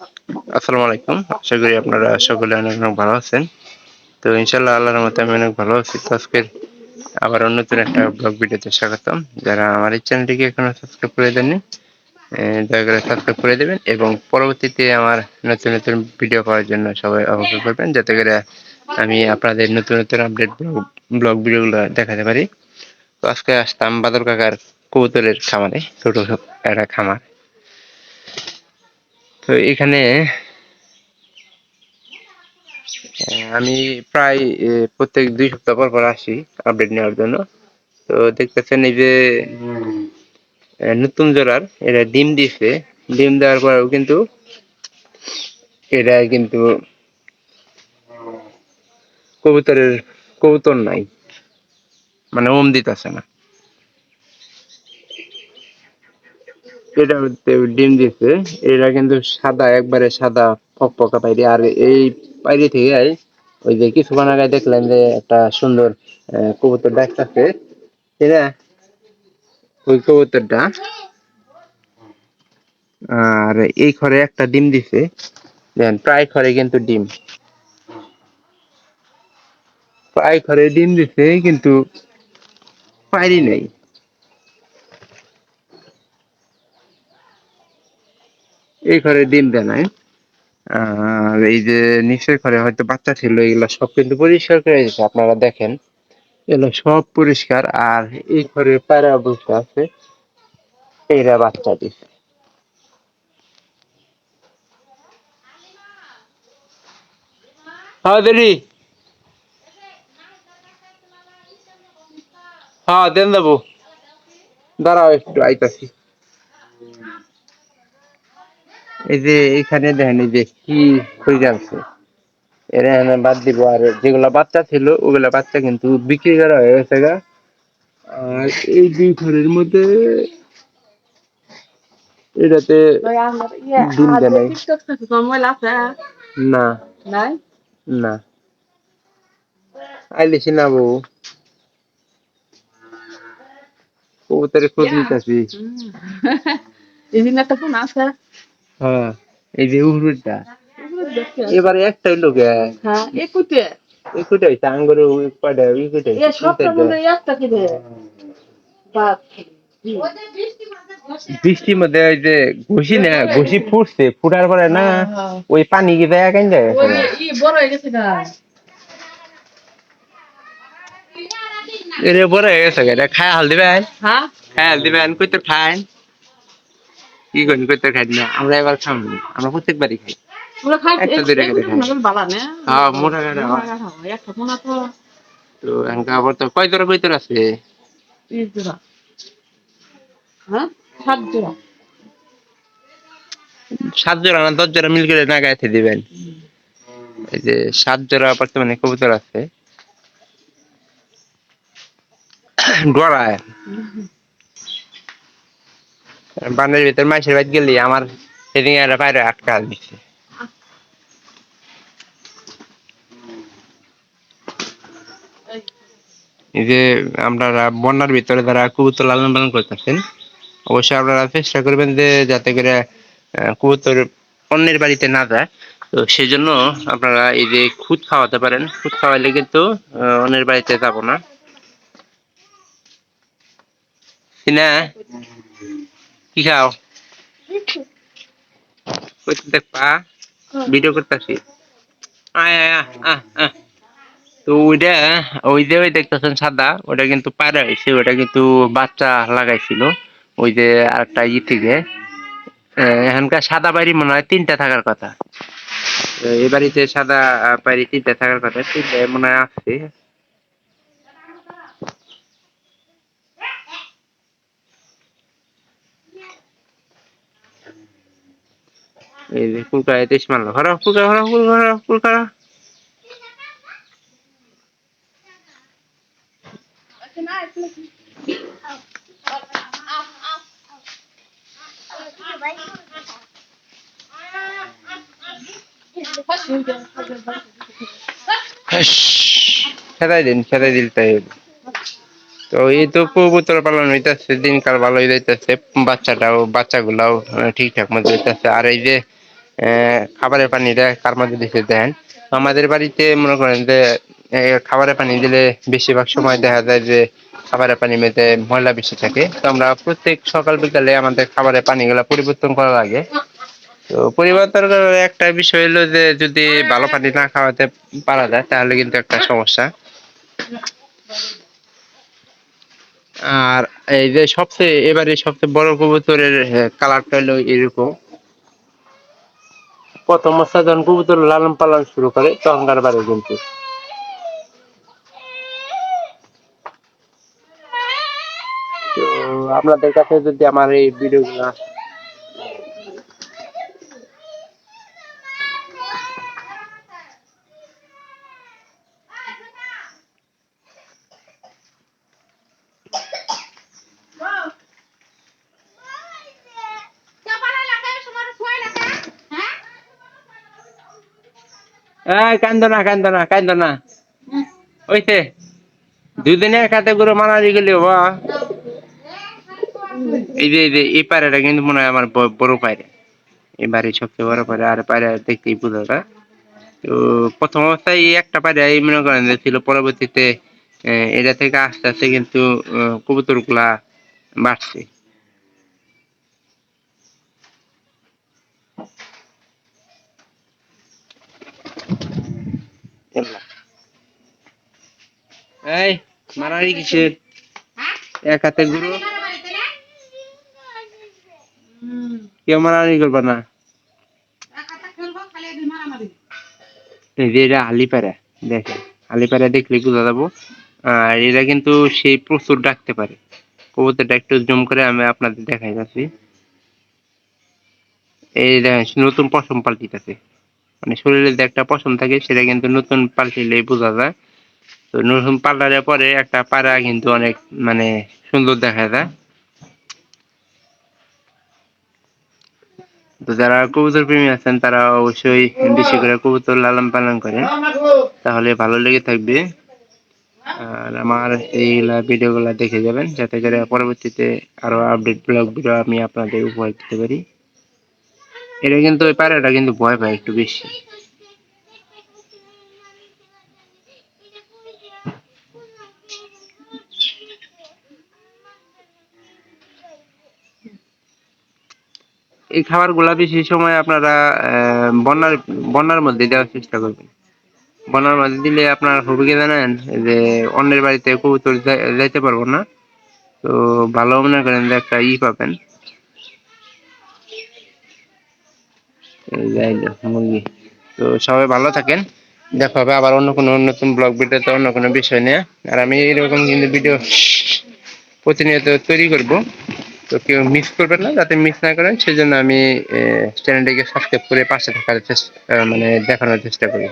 আসসালামু আলাইকুম। আশা করি আপনারা সকলে অনেক, অনেক ভালো আছেন। তো ইনশাআল্লাহ আল্লাহর রহমতে আমি অনেক ভালো আছি। তো আজকের আবারও নতুন একটা ব্লগ ভিডিওতে স্বাগতম। যারা আমার এই চ্যানেলটিকে এখনো সাবস্ক্রাইব করে দেননি, দয়া করে সাবস্ক্রাইব করে দেবেন এবং পরবর্তীতে আমার নতুন, নতুন ভিডিও পাওয়ার জন্য সবাই অপেক্ষা করবেন, যাতে করে আমি আপনাদের নতুন, নতুন আপডেট ব্লগ ভিডিওগুলো দেখাতে পারি। তো আজকে আসলাম বাদল কাকার কবুতরের খামারে, ছোট একটা খামার। তো এখানে আমি প্রায় প্রত্যেক ২ সপ্তাহ পর, পর আসি আপডেট নেওয়ার জন্য। তো দেখতেছেন এই যে নতুন জোড়ার এরা ডিম দিছে। ডিম দেওয়ার পরেও কিন্তু এরা কিন্তু কবুতরের কবুতর নাই, মানে দিতেছে না। এটা ডিম দিছে, এরা কিন্তু সাদা, একবারে সাদা ফকফকা পায়রি। আর এই পায়রি থেকে ওই যে কিছুক্ষণ আগে দেখলেন যে একটা সুন্দর কবুতর ডাকতেছে, এরা ওই কবুতরটা। আর এই ঘরে একটা ডিম দিছে, দেন প্রায় ঘরে কিন্তু ডিম, প্রায় ঘরে ডিম দিছে, কিন্তু পাইরি নেই। এই ঘরে ডিম দেয় নাই। আর এই যে নিচের ঘরে হয়তো বাচ্চা ছিল, এগুলো সব কিন্তু পরিষ্কার করে দিয়েছে, আপনারা দেখেন এগুলো সব পরিষ্কার। আর এই ঘরে পায়রা বসে আছে, এরা বাচ্চা দিছে। হ্যাঁ দেরি, হ্যাঁ দেন দেবো, দাঁড়াও একটু আইতাছি। এই যে এখানে দেখেন এই যে কি হয়ে যাচ্ছে, এরা এনে বাদ দিব। আর যেগুলা বাচ্চা ছিল ওগুলা বাচ্চা কিন্তু বিক্রি করা হয়ে গেছে গা। আর এই ২ ঘরের মধ্যে এটাতে ডিম দেয় নাই। না, না আইলেছি না বউ, কবুতরের খোঁজ নিতেছি। হ্যাঁ, এই যে উহুরটা এবারে একটাই লোকে একুটে হইছে আঙ্গুরে কয়টা ইকুটে বৃষ্টির মধ্যে ওই যে ঘুষি না, ঘুষি ফুটছে, ফুটার পরে না ওই পানি কি দেয়া কেন যায় এরে বড় হয়ে গেছে, এটা খায় হাল দিবেন, খায় হাল দিবেন, কই তো খায় কি করেন, কই তো খাই না। আমরা এবার খাবো, আমরা প্রত্যেকবারই খাই, একটা দুইটা করে খাই। হ্যাঁ মোটা কাটা হয়। তো এনকা আবার তো কয় জোড়া কইতর আছে? ৭ জোড়া না ১০ জোড়া মিল করে না গাইতে দিবেন। এই যে ৭ জোড়া বর্তমানে কবুতর আছে গড়ায়। বানের ভিতর মাইসের বাইত গেলি আমার সেদিন একটা বাইরে আটকা দিচ্ছে। এই যে আপনারা বন্যার ভিতরে যারা কবুতর লালন পালন করতেছেন, অবশ্যই আপনারা চেষ্টা করবেন যে যাতে করে কবুতর অন্যের বাড়িতে না যায়। তো সেই জন্য আপনারা এই যে খুদ খাওয়াতে পারেন, খুদ খাওয়াইলে কিন্তু অন্যের বাড়িতে যাব না। না কি খাও দেখবা, ভিডিও করতেছি। আয় আয় আয় আয় আয়। তো ওইটা, ওই যে ওই দেখতেছেন সাদা, ওটা কিন্তু পায়রা হয়েছে, ওটা কিন্তু বাচ্চা লাগাইছিল ওই যে আরেকটা থেকে। এখানকার সাদা পায়রি মনে হয় ৩টা থাকার কথা। এই বাড়িতে সাদা পায়রি ৩টা থাকার কথা, ৩টা মনে হয় আছে। এই যে কুলকা তেইশ মারলো, হরা কুলকা, হরা কুলকা, হরা কুলকা। খেদাই দিন, খেদাই দিল তাই। তো এই তো কবুতর পালন হইতেছে, দিনকাল ভালোই যাইতেছে, বাচ্চাগুলাও ঠিকঠাক মতো হইতেছে। আর এই যে খাবারের পানিটা কার মধ্যে দিতে দেন। আমাদের বাড়িতে মনে করেন যে খাবারের পানি দিলে বেশিরভাগ সময় দেখা যায় যে খাবারের পানির মধ্যে ময়লা বেশি থাকে। তো আমরা প্রত্যেক সকাল বিকালে আমাদের খাবারের পানিগুলা পরিবর্তন করা লাগে। তো পরিবর্তন করার একটা বিষয় হলো যে যদি ভালো পানি না খাওয়াতে পারা যায় তাহলে কিন্তু একটা সমস্যা। আর এই যে এবারে সবচেয়ে বড় কবুতরের কালারটা হলো এরকম। প্রথম অবস্থায় যখন কবুতর লালন পালন শুরু করে তখনকার বারে কিন্তু। তো আপনাদের কাছে যদি আমার এই ভিডিওগুলা কান্দো না ওইতে দুদিনে এক হাতে করে মানালি গেলে বা এই যে এই পায়রাটা কিন্তু মনে হয় আমার বড় পায়রা, এবারে সবচেয়ে বড় পায়রা। আর পায়রা দেখতেই বোঝা যায়। তো প্রথম অবস্থায় এই একটা পায়রা এই মনে করেন যে ছিল, পরবর্তীতে এটা থেকে আস্তে আস্তে কিন্তু কবুতর গুলা বাড়ছে। এই মারামারি কিসের? এক হাতে গুরু কেউ মারামারি করবা না। এই যে এটা আলিপাড়া, দেখেন আলিপাড়া দেখলে বোঝা যাবো। আর এরা কিন্তু সেই প্রচুর ডাকতে পারে। কবুতরটা একটু জুম করে আমি আপনাদের দেখাই যাচ্ছি। এই দেখেন নতুন পশম পাল্টিতেছে, মানে শরীরে যে একটা পশম থাকে সেটা কিন্তু নতুন পাল্টিলেই বোঝা যায়। তো নতুন পাল্টানোর পরে একটা পায়রা কিন্তু অনেক মানে সুন্দর দেখা যায়। তো যারা কবুতর প্রেমী আছেন তারা অবশ্যই বেশি করে কবুতর লালন পালন করেন, তাহলে ভালো লেগে থাকবে। আর আমার এইগুলা ভিডিও গুলা দেখে যাবেন, যাতে করে পরবর্তীতে আরো আপডেট ব্লগ ভিডিও আমি আপনাদের উপহার দিতে পারি। এটা কিন্তু ওই পায়রাটা কিন্তু ভয় পায় একটু বেশি। এই খাবার গুলা বেশি সময় আপনারা বন্যার বন্যার মধ্যে দেওয়ার চেষ্টা করবেন। বন্যার মধ্যে দিলে আপনার হবে কি জানেন, যে অন্যের বাড়িতে কবুতর যাইতে পারবো না। তো ভালো মনে করেন যে একটা পাবেন। এই যাই হোক, মুরগি। তো সবাই ভালো থাকেন, দেখা হবে আবার অন্য কোনো নতুন ব্লগ ভিডিওতে অন্য কোনো বিষয় নিয়ে। আর আমি এরকম কিন্তু ভিডিও প্রতিনিয়ত তৈরি করব। তো কেউ মিস করবেন না, যাতে মিস না করেন সেজন্য আমি চ্যানেলটিকে সাবস্ক্রাইব করে পাশে থাকার চেষ্টা মানে দেখানোর চেষ্টা করি।